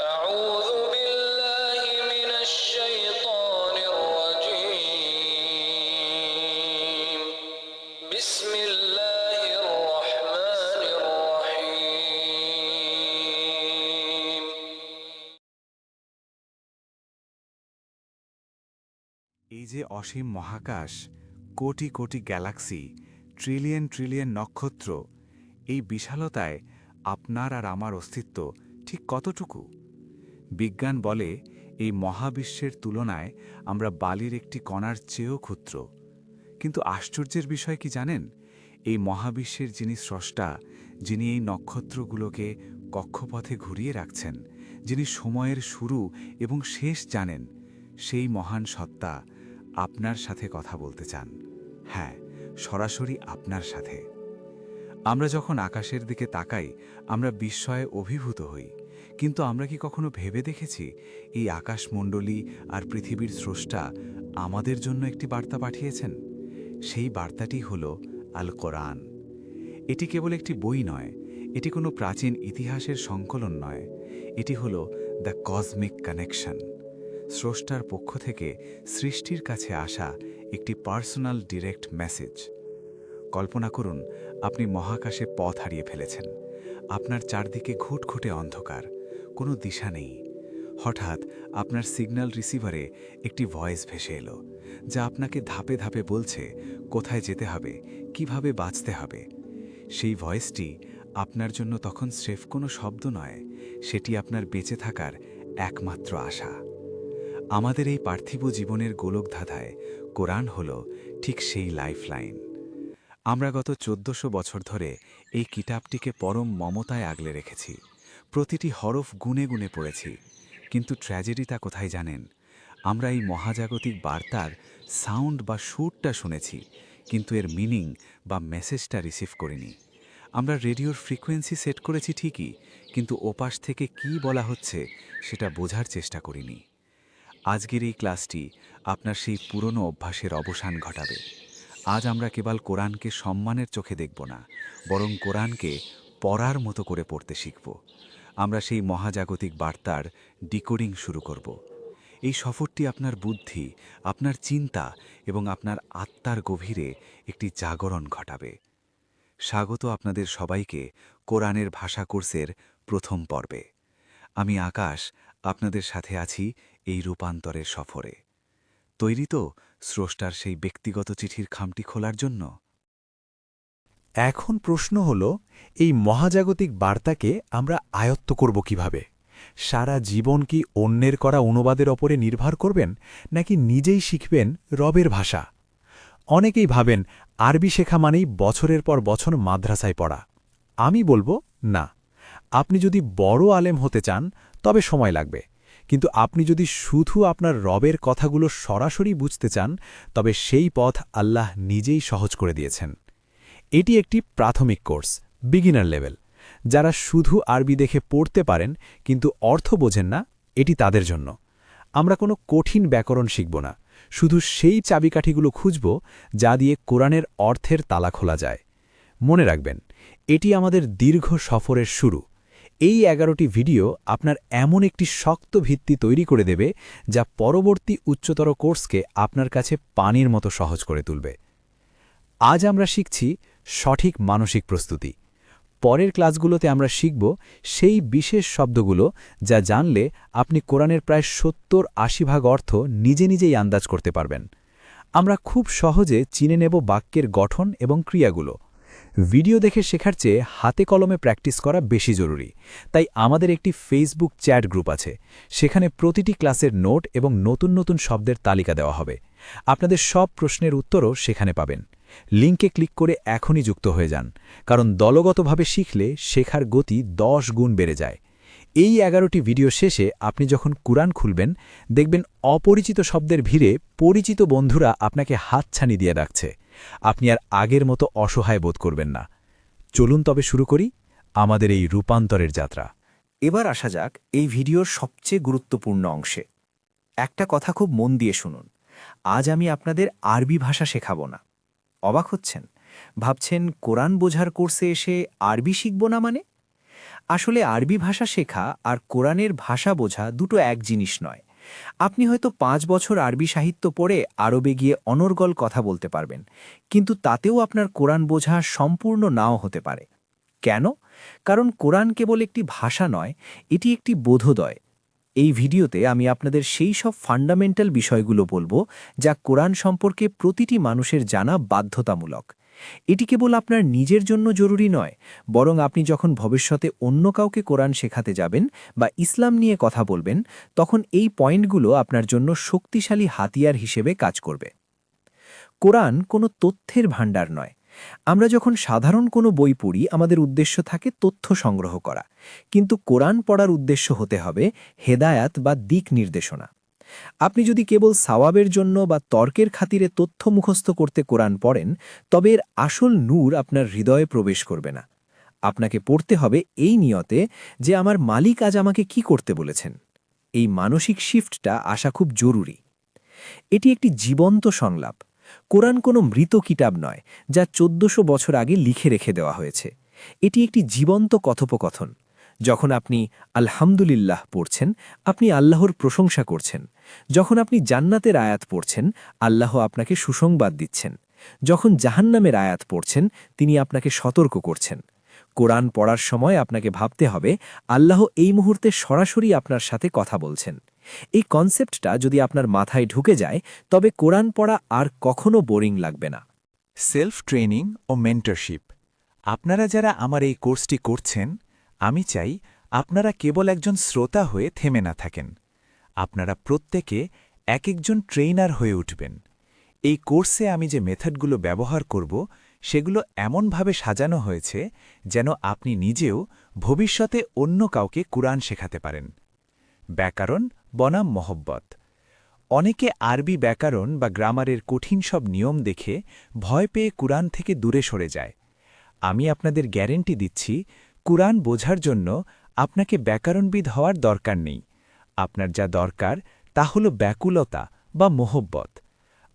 أعوذ بالله من الشيطان الرجيم بسم الله الرحمن الرحيم এই যে অসীম মহাকাশ, crore crore Galaxy, trillion trillion নক্ষত্র, এই বিশালতায় আপনার আর আমার অস্তিত্ব ঠিক কতটুকু? বিজ্ঞান বলে এই মহাবিশ্বের তুলনায় আমরা বালির একটি কণার চেয়েও ক্ষুদ্র। কিন্তু আশ্চর্যের বিষয় কি জানেন? এই মহাবিশ্বের যিনি স্রষ্টা, যিনি এই নক্ষত্রগুলোকে কক্ষপথে ঘুরিয়ে রাখছেন, যিনি সময়ের শুরু এবং শেষ জানেন, সেই মহান সত্তা আপনার সাথে কথা বলতে চান। হ্যাঁ, সরাসরি আপনার সাথে। আমরা যখন আকাশের দিকে তাকাই, আমরা বিস্ময়ে অভিভূত হই। কিন্তু আমরা কি কখনো ভেবে দেখেছি এই আকাশমণ্ডলী আর পৃথিবীর স্রষ্টা আমাদের জন্য একটি বার্তা পাঠিয়েছেন? সেই বার্তাটি হল আল কোরআন। এটি কেবল একটি বই নয়, এটি কোনো প্রাচীন ইতিহাসের সংকলন নয়, এটি হল দ্য কসমিক কানেকশন, স্রষ্টার পক্ষ থেকে সৃষ্টির কাছে আসা একটি পার্সোনাল ডিরেক্ট মেসেজ। কল্পনা করুন, আপনি মহাকাশে পথ হারিয়ে ফেলেছেন। আপনার চারদিকে ঘুটঘুটে অন্ধকার, কোনো দিশা নেই। হঠাৎ আপনার সিগন্যাল রিসিভারে একটি ভয়েস ভেসে এলো, যা আপনাকে ধাপে ধাপে বলছে কোথায় যেতে হবে, কিভাবে বাঁচতে হবে। সেই ভয়েসটি আপনার জন্য তখন স্রেফ কোনো শব্দ নয়, সেটি আপনার বেঁচে থাকার একমাত্র আশা। আমাদের এই পার্থিব জীবনের গোলকধাঁধায় কোরআন হল ঠিক সেই লাইফলাইন। আমরা গত ১৪০০ বছর ধরে এই কিতাবটিকে পরম মমতায় আগলে রেখেছি, প্রতিটি হরফ গুনে গুনে পড়েছি। কিন্তু ট্র্যাজেডিটা কোথায় জানেন? আমরা এই মহাজাগতিক বার্তার সাউন্ড বা সুরটা শুনেছি, কিন্তু এর মিনিং বা মেসেজটা রিসিভ করিনি। আমরা রেডিওর ফ্রিকোয়েন্সি সেট করেছি ঠিকই, কিন্তু ওপাশ থেকে কি বলা হচ্ছে সেটা বোঝার চেষ্টা করিনি। আজকের এই ক্লাসটি আপনার সেই পুরনো অভ্যাসের অবসান ঘটাবে। আজ আমরা কেবল কোরআনকে সম্মানের চোখে দেখব না, বরং কোরআনকে পড়ার মতো করে পড়তে শিখব। আমরা সেই মহাজাগতিক বার্তার ডিকোডিং শুরু করব। এই সফরটি আপনার বুদ্ধি, আপনার চিন্তা এবং আপনার আত্মার গভীরে একটি জাগরণ ঘটাবে। স্বাগত আপনাদের সবাইকে কোরআনের ভাষা কোর্সের প্রথম পর্বে। আমি আকাশ, আপনাদের সাথে আছি এই রূপান্তরের সফরে। তৈরি তো স্রষ্টার সেই ব্যক্তিগত চিঠির খামটি খোলার জন্য? এখন প্রশ্ন হল, এই মহাজাগতিক বার্তাকে আমরা আয়ত্ত করব কিভাবে? সারা জীবন কি অন্যের করা অনুবাদের ওপরে নির্ভর করবেন, নাকি নিজেই শিখবেন রবের ভাষা? অনেকেই ভাবেন আরবি শেখা মানেই বছরের পর বছর মাদ্রাসায় পড়া। আমি বলবো না। আপনি যদি বড় আলেম হতে চান তবে সময় লাগবে, কিন্তু আপনি যদি শুধু আপনার রবের কথাগুলো সরাসরি বুঝতে চান, তবে সেই পথ আল্লাহ নিজেই সহজ করে দিয়েছেন। এটি একটি প্রাথমিক কোর্স, বিগিনার লেভেল। যারা শুধু আরবি দেখে পড়তে পারেন কিন্তু অর্থ বোঝেন না, এটি তাদের জন্য। আমরা কোনো কঠিন ব্যাকরণ শিখব না, শুধু সেই চাবিকাঠিগুলো খুঁজব যা দিয়ে কোরআনের অর্থের তালা খোলা যায়। মনে রাখবেন, এটি আমাদের দীর্ঘ সফরের শুরু। এই ১১টি ভিডিও আপনার এমন একটি শক্ত ভিত্তি তৈরি করে দেবে, যা পরবর্তী উচ্চতর কোর্সকে আপনার কাছে পানির মতো সহজ করে তুলবে। আজ আমরা শিখছি সঠিক মানসিক প্রস্তুতি। পরের ক্লাসগুলোতে আমরা শিখব সেই বিশেষ শব্দগুলো যা জানলে আপনি কোরআনের প্রায় ৭০-৮০ অর্থ নিজে নিজেই আন্দাজ করতে পারবেন। আমরা খুব সহজে চিনে নেব বাক্যের গঠন এবং ক্রিয়াগুলো। ভিডিও দেখে শেখার চেয়ে হাতে কলমে প্র্যাকটিস করা বেশি জরুরি। তাই আমাদের একটি ফেসবুক চ্যাট গ্রুপ আছে, সেখানে প্রতিটি ক্লাসের নোট এবং নতুন নতুন শব্দের তালিকা দেওয়া হবে। আপনাদের সব প্রশ্নের উত্তরও সেখানে পাবেন। লিঙ্কে ক্লিক করে এখনই যুক্ত হয়ে যান, কারণ দলগতভাবে শিখলে শেখার গতি ১০ গুণ বেড়ে যায়। এই ১১টি ভিডিও শেষে আপনি যখন কুরআন খুলবেন, দেখবেন অপরিচিত শব্দের ভিড়ে পরিচিত বন্ধুরা আপনাকে হাতছানি দিয়ে ডাকছে। আপনি আর আগের মতো অসহায় বোধ করবেন না। চলুন তবে শুরু করি আমাদের এই রূপান্তরের যাত্রা। এবার আসা যাক এই ভিডিওর সবচেয়ে গুরুত্বপূর্ণ অংশে। একটা কথা খুব মন দিয়ে শুনুন। আজ আমি আপনাদের আরবি ভাষা শেখাবো না। অবাক হচ্ছেন? ভাবছেন কোরআন বোঝার কোর্সে এসে আরবি শিখব না মানে? আসলে আরবি ভাষা শেখা আর কোরআনের ভাষা বোঝা দুটো এক জিনিস নয়। আপনি হয়তো 5 বছর আরবি সাহিত্য পড়ে আরবে গিয়ে অনর্গল কথা বলতে পারবেন, কিন্তু তাতেও আপনার কোরআন বোঝা সম্পূর্ণ নাও হতে পারে। কেন? কারণ কোরআন কেবল একটি ভাষা নয়, এটি একটি বোধোদয়। এই ভিডিওতে আমি আপনাদের সেই সব ফান্ডামেন্টাল বিষয়গুলো বলবো যা কোরআন সম্পর্কে প্রতিটি মানুষের জানা বাধ্যতামূলক। এটি কেবল আপনার নিজের জন্য জরুরি নয়, বরং আপনি যখন ভবিষ্যতে অন্য কাউকে কোরআন শেখাতে যাবেন বা ইসলাম নিয়ে কথা বলবেন, তখন এই পয়েন্টগুলো আপনার জন্য শক্তিশালী হাতিয়ার হিসেবে কাজ করবে। কোরআন কোনো তথ্যের ভাণ্ডার নয়। আমরা যখন সাধারণ কোনো বই পড়ি, আমাদের উদ্দেশ্য থাকে তথ্য সংগ্রহ করা, কিন্তু কোরআন পড়ার উদ্দেশ্য হতে হবে হেদায়াত বা দিক নির্দেশনা। আপনি যদি কেবল সাওয়াবের জন্য বা তর্কের খাতিরে তথ্য মুখস্থ করতে কোরআন পড়েন, তবে এর আসল নূর আপনার হৃদয়ে প্রবেশ করবে না। আপনাকে পড়তে হবে এই নিয়তে যে আমার মালিক আজ আমাকে কি করতে বলেছেন। এই মানসিক শিফটটা আসা খুব জরুরি। এটি একটি জীবন্ত সংলাপ। কোরআন কোনো মৃত কিতাব নয় যা 1400 বছর আগে লিখে রেখে দেওয়া হয়েছে। এটি একটি জীবন্ত কথোপকথন। যখন আপনি আলহামদুলিল্লাহ পড়ছেন, আপনি আল্লাহর প্রশংসা করছেন। যখন আপনি জান্নাতের আয়াত পড়ছেন, আল্লাহ আপনাকে সুসংবাদ দিচ্ছেন। যখন জাহান্নামের আয়াত পড়ছেন, তিনি আপনাকে সতর্ক করছেন। কোরআন পড়ার সময় আপনাকে ভাবতে হবে আল্লাহ এই মুহূর্তে সরাসরি আপনার সাথে কথা বলছেন। এই কনসেপ্টটা যদি আপনার মাথায় ঢুকে যায়, তবে কোরআন পড়া আর কখনো বোরিং লাগবে না। সেলফ ট্রেনিং ও মেন্টরশিপ। আপনারা যারা আমার এই কোর্সটি করছেন, আমি চাই আপনারা কেবল একজন শ্রোতা হয়ে থেমে না থাকেন। আপনারা প্রত্যেকে এক একজন ট্রেইনার হয়ে উঠবেন। এই কোর্সে আমি যে মেথডগুলো ব্যবহার করব, সেগুলো এমনভাবে সাজানো হয়েছে যেন আপনি নিজেও ভবিষ্যতে অন্য কাউকে কুরআন শেখাতে পারেন। ব্যাকরণ বনাম মহব্বত। অনেকে আরবি ব্যাকরণ বা গ্রামারের কঠিন সব নিয়ম দেখে ভয় পেয়ে কুরআন থেকে দূরে সরে যায়। আমি আপনাদের গ্যারেন্টি দিচ্ছি, কুরআন বোঝার জন্য আপনাকে ব্যাকরণবিদ হওয়ার দরকার নেই। আপনার যা দরকার তা হল ব্যাকুলতা বা মোহব্বত।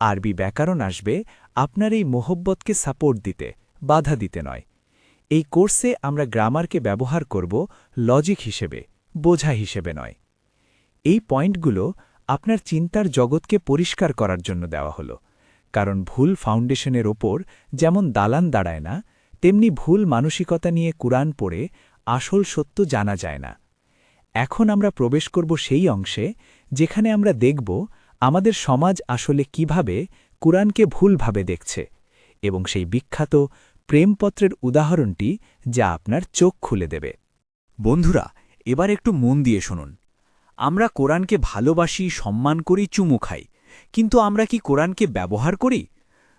আরবি ব্যাকরণ আসবে আপনার এই মোহব্বতকে সাপোর্ট দিতে, বাধা দিতে নয়। এই কোর্সে আমরা গ্রামারকে ব্যবহার করব লজিক হিসেবে, বোঝা হিসেবে নয়। এই পয়েন্টগুলো আপনার চিন্তার জগৎকে পরিষ্কার করার জন্য দেওয়া হলো, কারণ ভুল ফাউন্ডেশনের ওপর যেমন দালান দাঁড়ায় না, তেমনি ভুল মানসিকতা নিয়ে কুরআন পড়ে আসল সত্য জানা যায় না। এখন আমরা প্রবেশ করব সেই অংশে যেখানে আমরা দেখব আমাদের সমাজ আসলে কিভাবে কুরআনকে ভুলভাবে দেখছে, এবং সেই বিখ্যাত প্রেমপত্রের উদাহরণটি যা আপনার চোখ খুলে দেবে। বন্ধুরা, এবার একটু মন দিয়ে শুনুন। আমরা কোরআনকে ভালোবাসি, সম্মান করি, চুমু খাই, কিন্তু আমরা কি কোরআনকে ব্যবহার করি?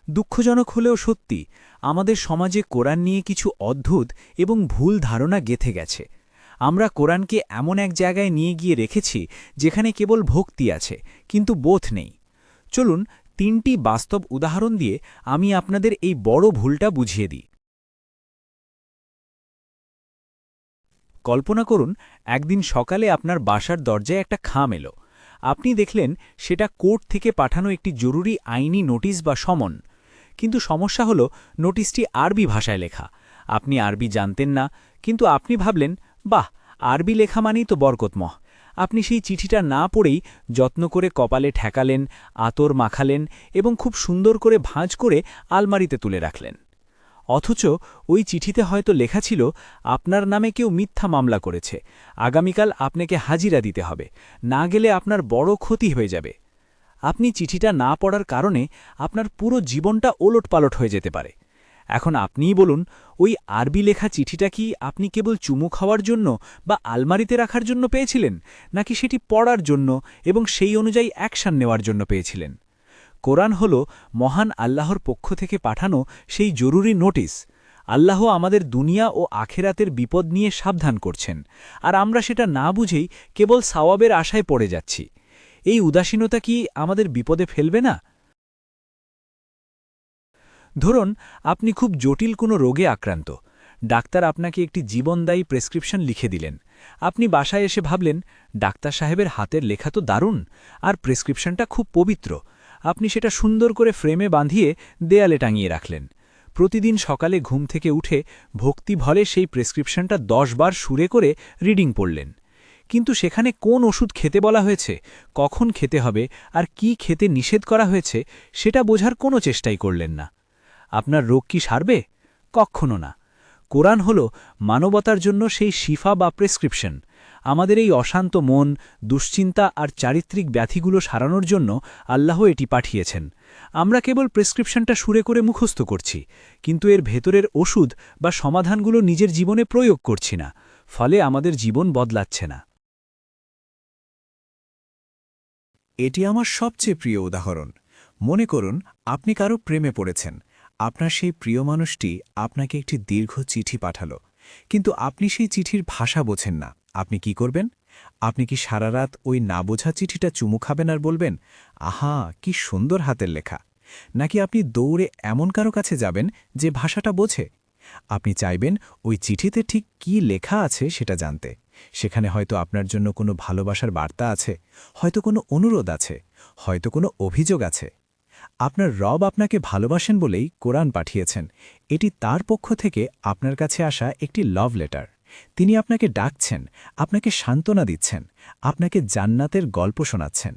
দুঃখজনক হলেও সত্যি, আমাদের সমাজে কোরআন নিয়ে কিছু অদ্ভুত এবং ভুল ধারণা গেঁথে গেছে। আমরা কোরআনকে এমন এক জায়গায় নিয়ে গিয়ে রেখেছি যেখানে কেবল ভক্তি আছে, কিন্তু বোধ নেই। চলুন 3টি বাস্তব উদাহরণ দিয়ে আমি আপনাদের এই বড় ভুলটা বুঝিয়ে দিই। কল্পনা করুন, একদিন সকালে আপনার বাসার দরজায় একটা খাম এলো। আপনি দেখলেন সেটা কোর্ট থেকে পাঠানো একটি জরুরি আইনি নোটিশ বা সমন। কিন্তু সমস্যা হলো, নোটিশটি আরবি ভাষায় লেখা। আপনি আরবি জানতেন না, কিন্তু আপনি ভাবলেন, বাহ, আরবি লেখা মানেই তো বরকতময়। আপনি সেই চিঠিটা না পড়েই যত্ন করে কপালে ঠেকালেন, আতর মাখালেন এবং খুব সুন্দর করে ভাঁজ করে আলমারিতে তুলে রাখলেন। অথচ ওই চিঠিতে হয়তো লেখা ছিল, আপনার নামে কেউ মিথ্যা মামলা করেছে, আগামীকাল আপনাকে হাজিরা দিতে হবে, না গেলে আপনার বড় ক্ষতি হয়ে যাবে। আপনি চিঠিটা না পড়ার কারণে আপনার পুরো জীবনটা ওলটপালট হয়ে যেতে পারে। এখন আপনিই বলুন, ওই আরবি লেখা চিঠিটা কি আপনি কেবল চুমু খাওয়ার জন্য বা আলমারিতে রাখার জন্য পেয়েছিলেন, নাকি সেটি পড়ার জন্য এবং সেই অনুযায়ী অ্যাকশন নেওয়ার জন্য পেয়েছিলেন? কোরআন হল মহান আল্লাহর পক্ষ থেকে পাঠানো সেই জরুরি নোটিশ। আল্লাহ আমাদের দুনিয়া ও আখেরাতের বিপদ নিয়ে সাবধান করছেন, আর আমরা সেটা না বুঝেই কেবল সাওয়াবের আশায় পড়ে যাচ্ছি। এই উদাসীনতা কি আমাদের বিপদে ফেলবে না? ধরুন, আপনি খুব জটিল কোনো রোগে আক্রান্ত। ডাক্তার আপনাকে একটি জীবনদায়ী প্রেসক্রিপশন লিখে দিলেন। আপনি বাসায় এসে ভাবলেন, ডাক্তার সাহেবের হাতের লেখা তো দারুণ, আর প্রেসক্রিপশনটা খুব পবিত্র। আপনি সেটা সুন্দর করে ফ্রেমে বাঁধিয়ে দেয়ালে টাঙিয়ে রাখলেন। প্রতিদিন সকালে ঘুম থেকে উঠে ভক্তি ভরে সেই প্রেসক্রিপশনটা 10 বার সুরে করে রিডিং পড়লেন। কিন্তু সেখানে কোন ওষুধ খেতে বলা হয়েছে, কখন খেতে হবে আর কি খেতে নিষেধ করা হয়েছে সেটা বোঝার কোনো চেষ্টাই করলেন না। আপনার রোগ কি সারবে? কখনো না। কোরআন হল মানবতার জন্য সেই শিফা বা প্রেসক্রিপশন। আমাদের এই অশান্ত মন, দুশ্চিন্তা আর চারিত্রিক ব্যাধিগুলো সারানোর জন্য আল্লাহ এটি পাঠিয়েছেন। আমরা কেবল প্রেসক্রিপশনটা সুরে করে মুখস্থ করছি, কিন্তু এর ভেতরের ওষুধ বা সমাধানগুলো নিজের জীবনে প্রয়োগ করছি না, ফলে আমাদের জীবন বদলাচ্ছে না। এটি আমার সবচেয়ে প্রিয় উদাহরণ। মনে করুন আপনি কারো প্রেমে পড়েছেন। আপনার সেই প্রিয় মানুষটি আপনাকে একটি দীর্ঘ চিঠি পাঠালো, কিন্তু আপনি সেই চিঠির ভাষা বোঝেন না। আপনি কি করবেন? আপনি কি সারা রাত ওই না বোঝা চিঠিটা চুমু খাবেন আর বলবেন, আহা কি সুন্দর হাতের লেখা? নাকি আপনি দৌড়ে এমন কারো কাছে যাবেন যে ভাষাটা বোঝে? আপনি চাইবেন ওই চিঠিতে ঠিক কি লেখা আছে সেটা জানতে। সেখানে হয়তো আপনার জন্য কোনো ভালোবাসার বার্তা আছে, হয়তো কোনো অনুরোধ আছে, হয়তো কোনো অভিযোগ আছে। আপনার রব আপনাকে ভালোবাসেন বলেই কোরআন পাঠিয়েছেন। এটি তার পক্ষ থেকে আপনার কাছে আসা একটি লাভ লেটার। তিনি আপনাকে ডাকছেন, আপনাকে সান্ত্বনা দিচ্ছেন, আপনাকে জান্নাতের গল্প শোনাচ্ছেন।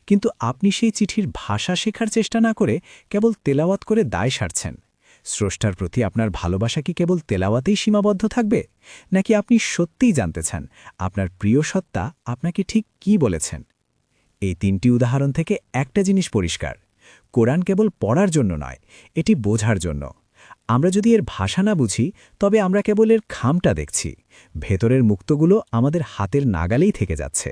কিন্তু আপনি সেই চিঠির ভাষা শেখার চেষ্টা না করে কেবল তেলাওয়াত করে দায় সারছেন। স্রষ্টার প্রতি আপনার ভালোবাসা কি কেবল তেলাওয়াতেই সীমাবদ্ধ থাকবে, নাকি আপনি সত্যিই জানতে চান আপনার প্রিয় সত্তা আপনাকে ঠিক কি বলেছেন? এই 3টি উদাহরণ থেকে একটা জিনিস পরিষ্কার: কোরআন কেবল পড়ার জন্য নয়, এটি বোঝার জন্য। আমরা যদি এর ভাষা না বুঝি, তবে আমরা কেবল এর খামটা দেখছি, ভেতরের মুক্তগুলো আমাদের হাতের নাগালেই থেকে যাচ্ছে।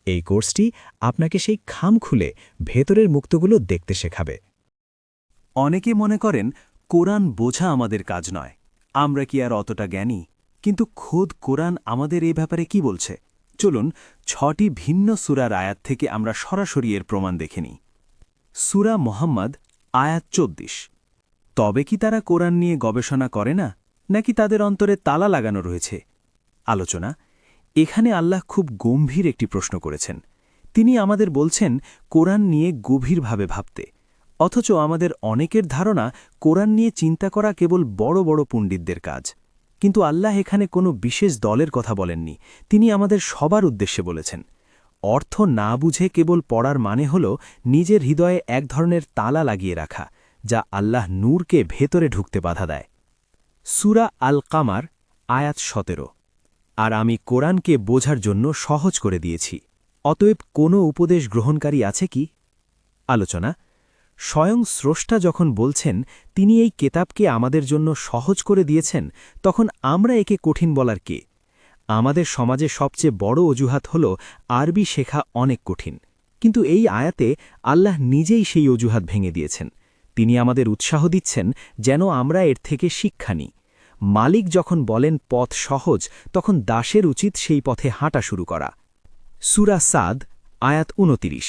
এই কোর্সটি আপনাকে সেই খাম খুলে ভেতরের মুক্তগুলো দেখতে শেখাবে। অনেকে মনে করেন কোরআন বোঝা আমাদের কাজ নয়, আমরা কি আর অতটা জ্ঞানী? কিন্তু খোদ কোরআন আমাদের এই ব্যাপারে কি বলছে? চলুন 6টি ভিন্ন সূরার আয়াত থেকে আমরা সরাসরি এর প্রমাণ দেখে নিই। সূরা মুহাম্মদ আয়াত 24। তবে কি তারা কোরআন নিয়ে গবেষণা করে না, নাকি তাদের অন্তরে তালা লাগানো রয়েছে? আলোচনা। এখানে আল্লাহ খুব গম্ভীর একটি প্রশ্ন করেছেন। তিনি আমাদের বলছেন কোরআন নিয়ে গভীরভাবে ভাবতে, অথচ আমাদের অনেকের ধারণা কোরআন নিয়ে চিন্তা করা কেবল বড় বড় পণ্ডিতদের কাজ। কিন্তু আল্লাহ এখানে কোনো বিশেষ দলের কথা বলেননি, তিনি আমাদের সবার উদ্দেশ্যে বলেছেন। অর্থ না বুঝে কেবল পড়ার মানে হল নিজের হৃদয়ে এক ধরনের তালা লাগিয়ে রাখা, যা আল্লাহ নূরকে ভেতরে ঢুকতে বাধা দেয়। সূরা আল কামার আয়াত 17। আর আমি কোরআনকে বোঝার জন্য সহজ করে দিয়েছি, অতএব কোনো উপদেশ গ্রহণকারী আছে কি? আলোচনা। স্বয়ং স্রষ্টা যখন বলছেন তিনি এই কেতাবকে আমাদের জন্য সহজ করে দিয়েছেন, তখন আমরা একে কঠিন বলার কে? আমাদের সমাজে সবচেয়ে বড় অজুহাত হল আরবি শেখা অনেক কঠিন। কিন্তু এই আয়াতে আল্লাহ নিজেই সেই অজুহাত ভেঙে দিয়েছেন। তিনি আমাদের উৎসাহ দিচ্ছেন যেন আমরা এর থেকে শিক্ষা নিই। মালিক যখন বলেন পথ সহজ, তখন দাসের উচিত সেই পথে হাঁটা শুরু করা। সূরা সাদ আয়াত 29।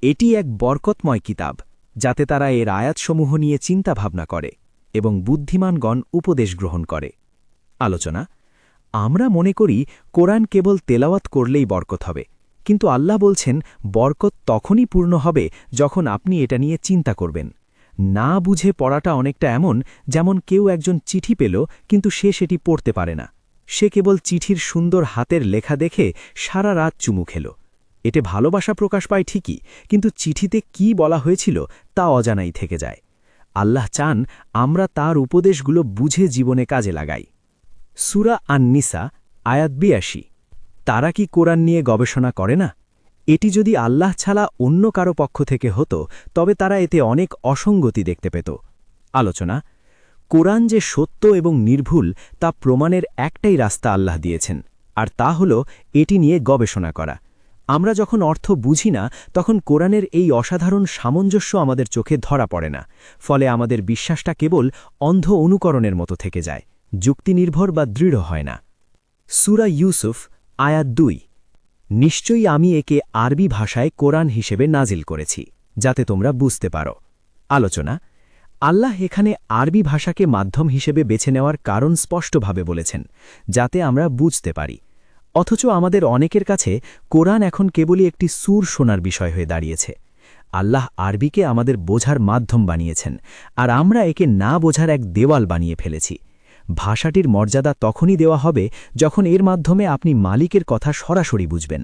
এটি এক বরকতময় কিতাব, যাতে তারা এর আয়াতসমূহ নিয়ে চিন্তাভাবনা করে এবং বুদ্ধিমানগণ উপদেশ গ্রহণ করে। আলোচনা। আমরা মনে করি কোরআন কেবল তেলাওয়াত করলেই বরকত হবে, কিন্তু আল্লাহ বলছেন বরকত তখনই পূর্ণ হবে যখন আপনি এটা নিয়ে চিন্তা করবেন। না বুঝে পড়াটা অনেকটা এমন যেমন কেউ একজন চিঠি পেল, কিন্তু সে সেটি পড়তে পারে না। সে কেবল চিঠির সুন্দর হাতের লেখা দেখে সারা রাত চুমু খেল। এতে ভালোবাসা প্রকাশ পায় ঠিকই, কিন্তু চিঠিতে কি বলা হয়েছিল তা অজানাই থেকে যায়। আল্লাহ চান আমরা তার উপদেশগুলো বুঝে জীবনে কাজে লাগাই। সূরা আন-নিসা আয়াত 82। তারা কি কোরআন নিয়ে গবেষণা করে না? এটি যদি আল্লাহ ছাড়া অন্য কারো পক্ষ থেকে হতো, তবে তারা এতে অনেক অসঙ্গতি দেখতে পেত। আলোচনা। কোরআন যে সত্য এবং নির্ভুল তা প্রমাণের একটাই রাস্তা আল্লাহ দিয়েছেন, আর তা হল এটি নিয়ে গবেষণা করা। আমরা যখন অর্থ বুঝি না, তখন কোরআনের এই অসাধারণ সামঞ্জস্য আমাদের চোখে ধরা পড়ে না, ফলে আমাদের বিশ্বাসটা কেবল অন্ধ অনুকরণের মতো থেকে যায়, যুক্তিনির্ভর বা দৃঢ় হয় না। সূরা ইউসুফ আয়াত 2। নিশ্চয়ই আমি একে আরবি ভাষায় কোরআন হিসেবে নাজিল করেছি, যাতে তোমরা বুঝতে পারো। আলোচনা। আল্লাহ এখানে আরবি ভাষাকে মাধ্যম হিসেবে বেছে নেওয়ার কারণ স্পষ্টভাবে বলেছেন, যাতে আমরা বুঝতে পারি। অথচ আমাদের অনেকের কাছে কোরআন এখন কেবলই একটি সুর শোনার বিষয় হয়ে দাঁড়িয়েছে। আল্লাহ আরবিকে আমাদের বোঝার মাধ্যম বানিয়েছেন, আর আমরা একে না বোঝার এক দেওয়াল বানিয়ে ফেলেছি। ভাষাটির মর্যাদা তখনই দেওয়া হবে যখন এর মাধ্যমে আপনি মালিকের কথা সরাসরি বুঝবেন।